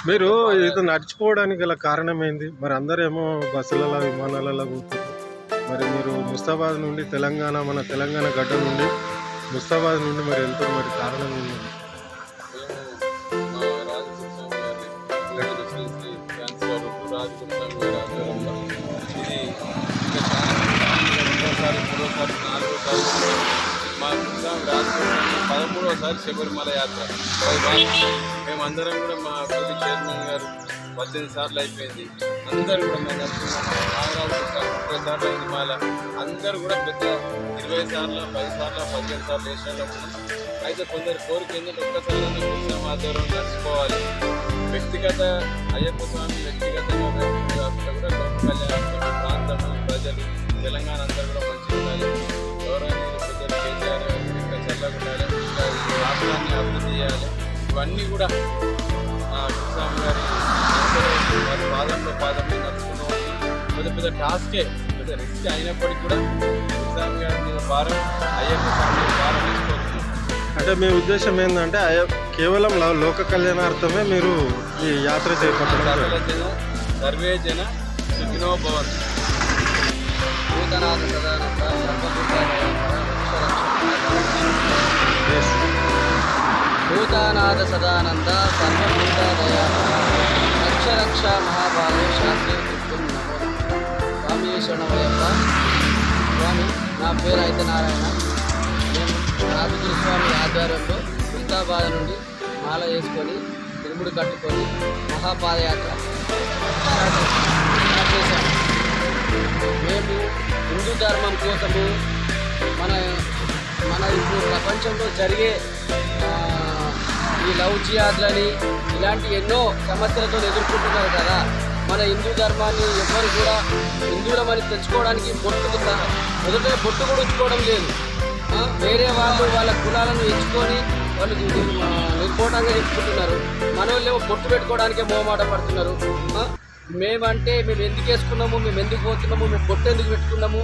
మీరు ఇది నడిచిపోవడానికి గల కారణం ఏంది? మరి అందరేమో బస్సులలో విమానాలలో పోతున్నారు. మరి మీరు ముస్తాబాద్ నుండి మన తెలంగాణ గడ్డ నుండి ముస్తాబాద్ నుండి మరి వెళ్తున్నారు. మరి కారణం ఏంది? మా రాజకృష్ణ గారి శ్రీ క్యాన్సర్ రాజకృష్ణ గారి ఆధ్వర్యంలో ఇది ఇంకా రెండోసారి మూడోసారి నాలుగోసారి మా కృష్ణ రాజకృష్ణ 13వసారి శబరిమల యాత్ర. మేమందరం కూడా మా కొద్ది చైర్మన్ గారు 18 సార్లు అయిపోయింది. అందరూ కూడా మేము నాగరాజు 30 సార్లు అయింది. మాల అందరూ కూడా పెద్ద 20 సార్లు 10 సార్లు 15 సార్లు దేశాల్లో ఉన్నాం. అయితే కొందరు కోరిక ఏంటంటే ఒక్కసారి కృష్ణ ఆధ్వర్యం నడుచుకోవాలి. వ్యక్తిగత అయ్యప్ప స్వామి వ్యక్తిగతంగా కాకుండా కూడా లోక కళ్యాణ ప్రాంతం ప్రజలు తెలంగాణ అందరూ కూడా మంచిగా ఉండాలి. గౌరవనీయులు పెద్దలు కేసీఆర్ ఇంకా చల్లగా ఉండాలి. ఇంకా రాష్ట్రాన్ని అభివృద్ధి చేయాలి. ఇవన్నీ కూడా కృష్ణస్వామి గారి వారి పాదంలో నడుచుకుంటూ పెద్ద పెద్ద టాస్కే పెద్ద రిస్క్ అయినప్పటికీ కూడా కృష్ణస్వామి గారి మీద భారం అయ్యప్ప స్వామి భారం తీసుకోవచ్చు. అంటే మీ ఉద్దేశం ఏంటంటే కేవలం లోక కళ్యాణార్థమే మీరు ఈ యాత్ర చేపట్టారు. సర్వే జన సుఖినో భవంతు. భూతానాథ సదానంద సర్వభూతదయా రక్ష రక్ష మహాబాలు శాస్త్రీ కృష్ణం నమో. స్వామి శరణమయ్యప్ప. స్వామి నా పేరు అయితే నారాయణ. నేను రాజకీయ స్వామి ఆధ్వర్యంలో ముస్తాబాద్ నుండి మాల వేసుకొని తిరుముడు కట్టుకొని మహాపాదయాత్ర చేశాము. మేము హిందూ ధర్మం కోసము మన ఇప్పుడు ప్రపంచంలో జరిగే ఈ లవ్ జిహాద్లని ఇలాంటి ఎన్నో సమస్యలతో ఎదుర్కొంటున్నారు కదా. మన హిందూ ధర్మాన్ని ఎవ్వరు కూడా హిందువులమని తెచ్చుకోవడానికి మొదట బొట్టు కూడా ఉంచుకోవడం లేదు. వేరే వాళ్ళ కులాలను ఎంచుకొని వాళ్ళు నిర్భోటంగా ఎంచుకుంటున్నారు. మన వాళ్ళేమో బొట్టు పెట్టుకోవడానికే మొహమాట పడుతున్నారు. మేము ఎందుకు వేసుకున్నాము, మేము ఎందుకు పోతున్నాము, మేము బొట్టు ఎందుకు పెట్టుకున్నాము,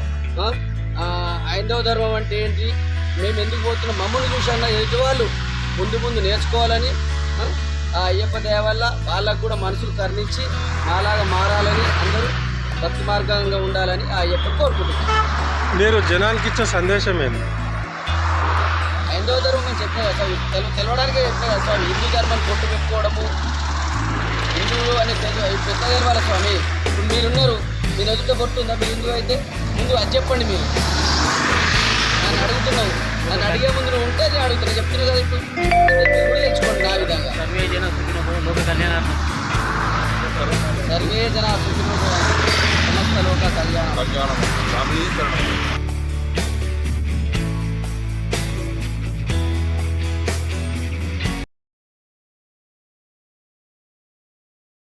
హైందవ ధర్మం అంటే ఏంటి, మేము ఎందుకు పోతున్నాం, మమ్మల్ని చూసన్నా ఎదుటివాళ్ళు ముందు నేర్చుకోవాలని ఆ అయ్యప్ప దయ వల్ల వాళ్ళకు కూడా మనసులు కరుణించి అలాగా మారాలని అందరూ భక్తి మార్గంగా ఉండాలని ఆ అయ్యప్ప కోరుకుంటున్నాం. మీరు జనానికి ఇచ్చే సందేశం ఏంటి? హైందవ ధర్మం చెప్పిన తెలవడానికే చెప్పిన కదా స్వామి. హిందూ ధర్మాన్ని కొట్టు పెట్టుకోవడము హిందువులు అనే పెద్ద తెలవాలి స్వామి. ఇప్పుడు మీరున్నారు, మీరు ఎదుట బొట్టు ఉందా, మీరు హిందువు అయితే ముందు అది చెప్పండి. మీరు నన్ను అడుగుతున్నావు, నన్ను అడిగే ముందు నువ్వు ఉంటే నేను అడుగుతున్నా, చెప్తున్నా కదా. ఇప్పుడు కూడా తెచ్చుకోండి నా విధంగా. సర్వే జన సుఖినో సమస్త లోక కళ్యాణం.